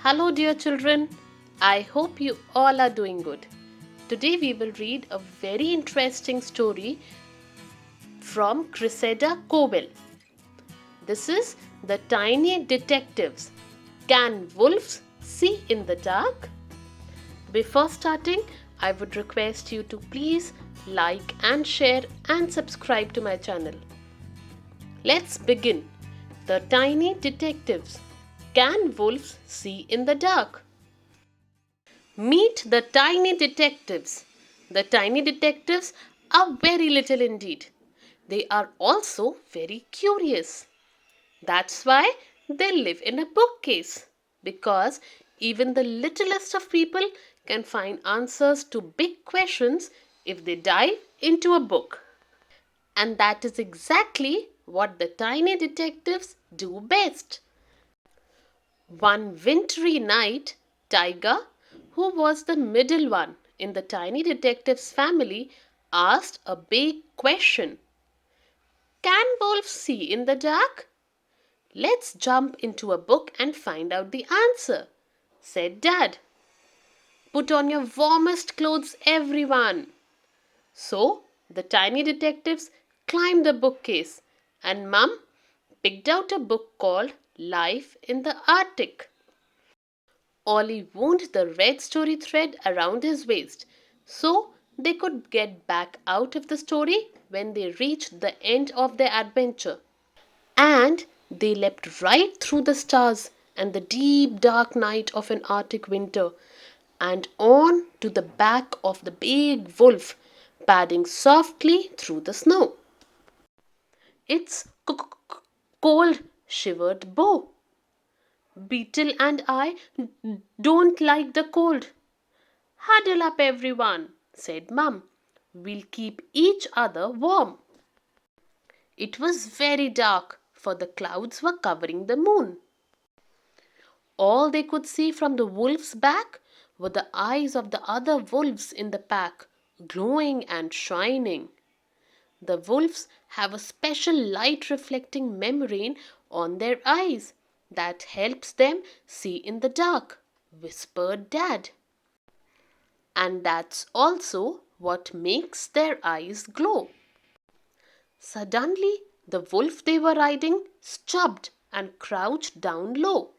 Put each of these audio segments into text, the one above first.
Hello, dear children. I hope you all are doing good. Today we will read a very interesting story from Cressida Cowell. This is The Tiny Detectives. Can wolves see in the dark? Before starting, I would request you to please like and share and subscribe to my channel. Let's begin. The Tiny Detectives. Can wolves see in the dark? Meet the tiny detectives. The tiny detectives are very little indeed. They are also very curious. That's why they live in a bookcase. Because even the littlest of people can find answers to big questions if they dive into a book. And that is exactly what the tiny detectives do best. One wintry night, Tyga, who was the middle one in the tiny detective's family, asked a big question. Can wolves see in the dark? Let's jump into a book and find out the answer, said Dad. Put on your warmest clothes, everyone. So the tiny detectives climbed the bookcase, and Mum picked out a book called Life in the Arctic. Ollie wound the red story thread around his waist so they could get back out of the story when they reached the end of their adventure. And they leapt right through the stars and the deep dark night of an Arctic winter and on to the back of the big wolf padding softly through the snow. It's cold, shivered Bo. Beetle and I don't like the cold. Huddle up, everyone, said Mum. We'll keep each other warm. It was very dark, for the clouds were covering the moon. All they could see from the wolf's back were the eyes of the other wolves in the pack, glowing and shining. The wolves have a special light reflecting membrane on their eyes that helps them see in the dark, whispered Dad. And that's also what makes their eyes glow. Suddenly, the wolf they were riding stopped and crouched down low.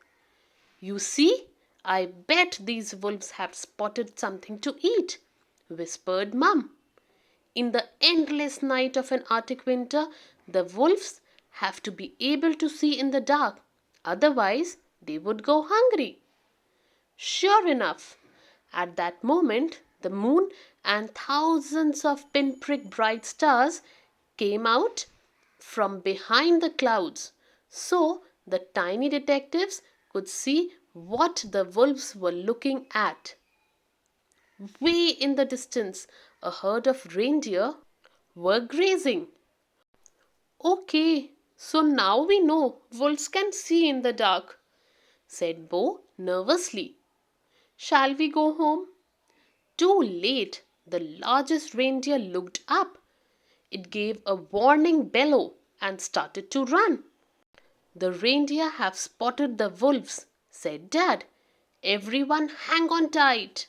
You see, I bet these wolves have spotted something to eat, whispered Mum. In the endless night of an Arctic winter, the wolves have to be able to see in the dark, otherwise, they would go hungry. Sure enough, at that moment, the moon and thousands of pinprick bright stars came out from behind the clouds, so the tiny detectives could see what the wolves were looking at. Way in the distance, a herd of reindeer were grazing. Okay, so now we know wolves can see in the dark, said Bo nervously. Shall we go home? Too late. The largest reindeer looked up. It gave a warning bellow and started to run. The reindeer have spotted the wolves, said Dad. Everyone hang on tight.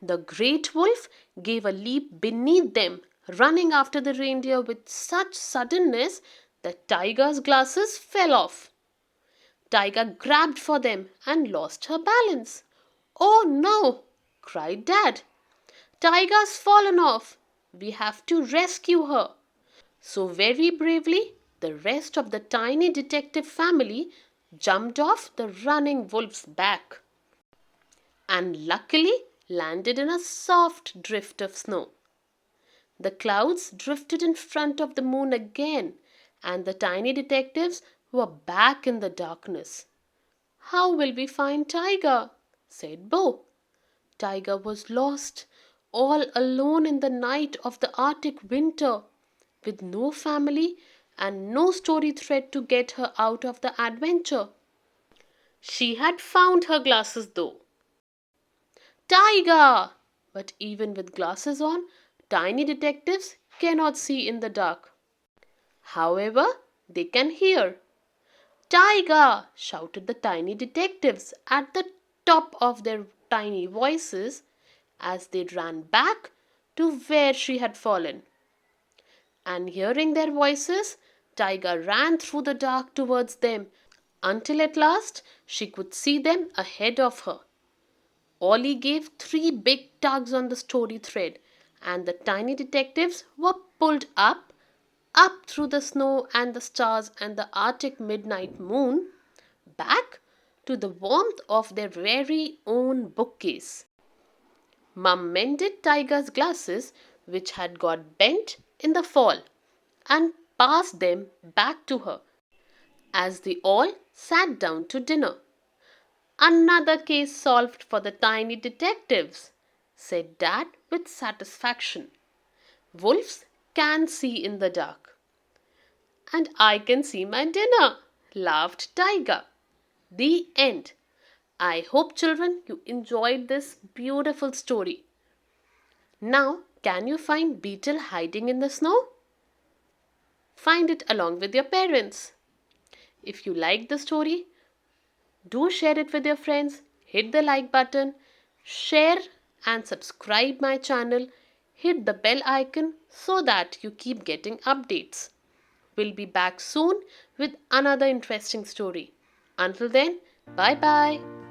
The great wolf gave a leap beneath them, running after the reindeer with such suddenness that Tyga's glasses fell off. Tyga grabbed for them and lost her balance. Oh no! Cried Dad. Tyga's fallen off. We have to rescue her. So very bravely, the rest of the tiny detective family jumped off the running wolf's back and luckily landed in a soft drift of snow. The clouds drifted in front of the moon again, and the tiny detectives were back in the darkness. How will we find Tyga? Said Bo. Tyga was lost, all alone in the night of the Arctic winter, with no family and no story thread to get her out of the adventure. She had found her glasses though. Tyga! But even with glasses on, tiny detectives cannot see in the dark. However, they can hear. Tyga! Shouted the tiny detectives at the top of their tiny voices as they ran back to where she had fallen. And hearing their voices, Tyga ran through the dark towards them until at last she could see them ahead of her. Ollie gave three big tugs on the story thread, and the tiny detectives were pulled up through the snow and the stars and the Arctic midnight moon, back to the warmth of their very own bookcase. Mum mended Tiger's glasses, which had got bent in the fall, and passed them back to her as they all sat down to dinner. Another case solved for the tiny detectives, said Dad with satisfaction. Wolves can see in the dark. And I can see my dinner, laughed Tiger. The end. I hope, children, you enjoyed this beautiful story. Now, can you find Beetle hiding in the snow? Find it along with your parents. If you like the story, do share it with your friends. Hit the like button, share and subscribe my channel. Hit the bell icon so that you keep getting updates. We'll be back soon with another interesting story. Until then, bye bye.